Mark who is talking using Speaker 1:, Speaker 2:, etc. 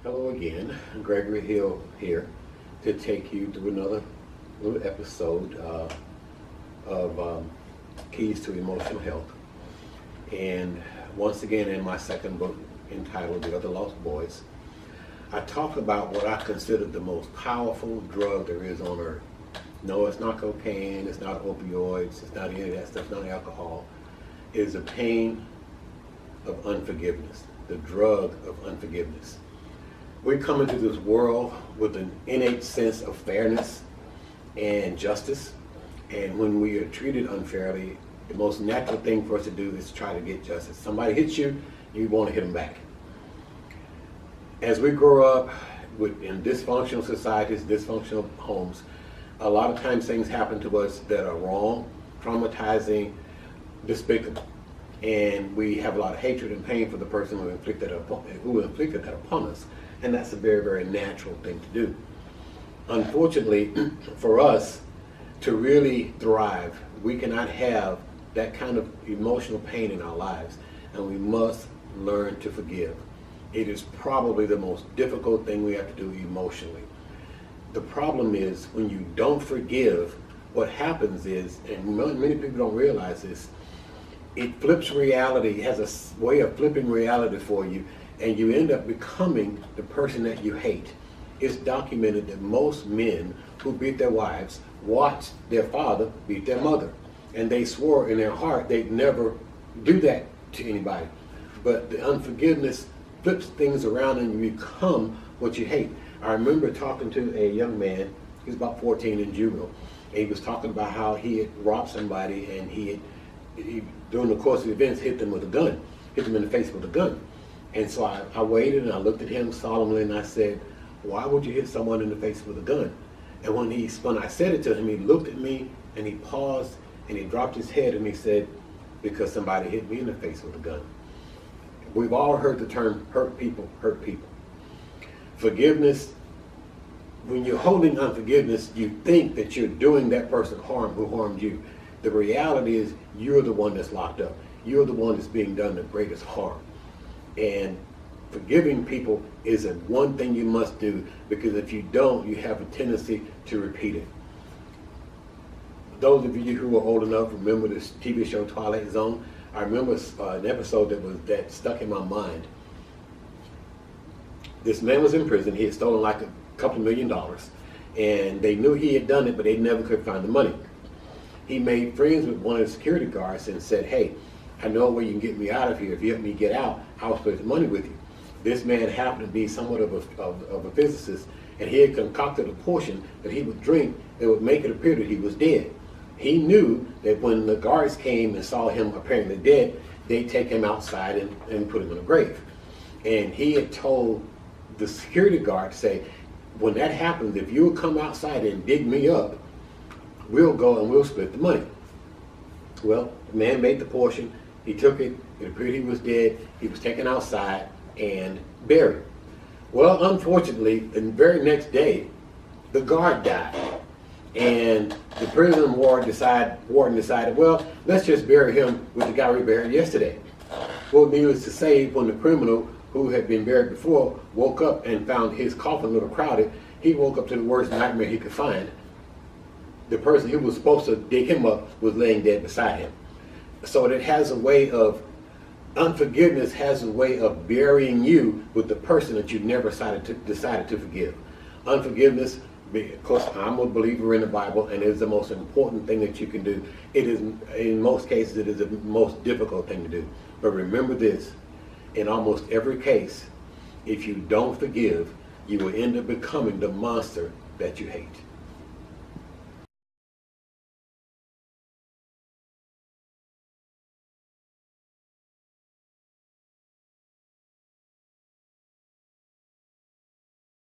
Speaker 1: Hello again, Gregory Hill here to take you through another little episode of Keys to Emotional Health. And once again, in my second book entitled The Other Lost Boys, I talk about what I consider the most powerful drug there is on earth. No, it's not cocaine, it's not opioids, it's not any of that stuff, it's not alcohol. It is the pain of unforgiveness, the drug of unforgiveness. We come into this world with an innate sense of fairness and justice, and when we are treated unfairly, the most natural thing for us to do is try to get justice. Somebody hits you, you want to hit them back. As we grow up in dysfunctional societies, dysfunctional homes, a lot of times things happen to us that are wrong, traumatizing, despicable. And we have a lot of hatred and pain for the person who inflicted that upon us. And that's a very, very natural thing to do. Unfortunately, for us to really thrive, we cannot have that kind of emotional pain in our lives, and we must learn to forgive. It is probably the most difficult thing we have to do emotionally. The problem is when you don't forgive, what happens is, and many people don't realize this, it flips reality, it has a way of flipping reality for you, and you end up becoming the person that you hate. It's documented that most men who beat their wives watched their father beat their mother, and they swore in their heart they'd never do that to anybody. But the unforgiveness flips things around and you become what you hate. I remember talking to a young man, he was about 14 in juvenile, and he was talking about how he had robbed somebody and he during the course of the events hit them with a gun, hit them in the face with a gun. And so I waited and I looked at him solemnly and I said, why would you hit someone in the face with a gun? And when I said it to him, he looked at me and he paused and he dropped his head and he said, because somebody hit me in the face with a gun. We've all heard the term hurt people hurt people. Forgiveness, when you're holding unforgiveness, you think that you're doing that person harm who harmed you. The reality is you're the one that's locked up. You're the one that's being done the greatest harm. And forgiving people is one thing you must do, because if you don't, you have a tendency to repeat it. Those of you who are old enough remember this TV show Twilight Zone. I remember an episode that stuck in my mind. This man was in prison. He had stolen like a couple $1 million, and they knew he had done it, but they never could find the money. He made friends with one of the security guards and said, hey, I know where you can get me out of here. If you help me get out, I'll split the money with you. This man happened to be somewhat of a physicist, and he had concocted a potion that he would drink that would make it appear that he was dead. He knew that when the guards came and saw him apparently dead, they'd take him outside and put him in a grave. And he had told the security guard to say, when that happens, if you'll come outside and dig me up, we'll go and we'll split the money. Well, the man made the potion. He took it. It appeared he was dead. He was taken outside and buried. Well, unfortunately, the very next day, the guard died. And the prison warden decided, well, let's just bury him with the guy we buried yesterday. Well, needless to say, when the criminal who had been buried before woke up and found his coffin a little crowded, he woke up to the worst nightmare he could find. The person who was supposed to dig him up was laying dead beside him. So it has a way of, unforgiveness has a way of burying you with the person that you never decided to forgive. Unforgiveness, of course, I'm a believer in the Bible, and it is the most important thing that you can do. It is, in most cases, it is the most difficult thing to do. But remember this, in almost every case, if you don't forgive, you will end up becoming the monster that you hate.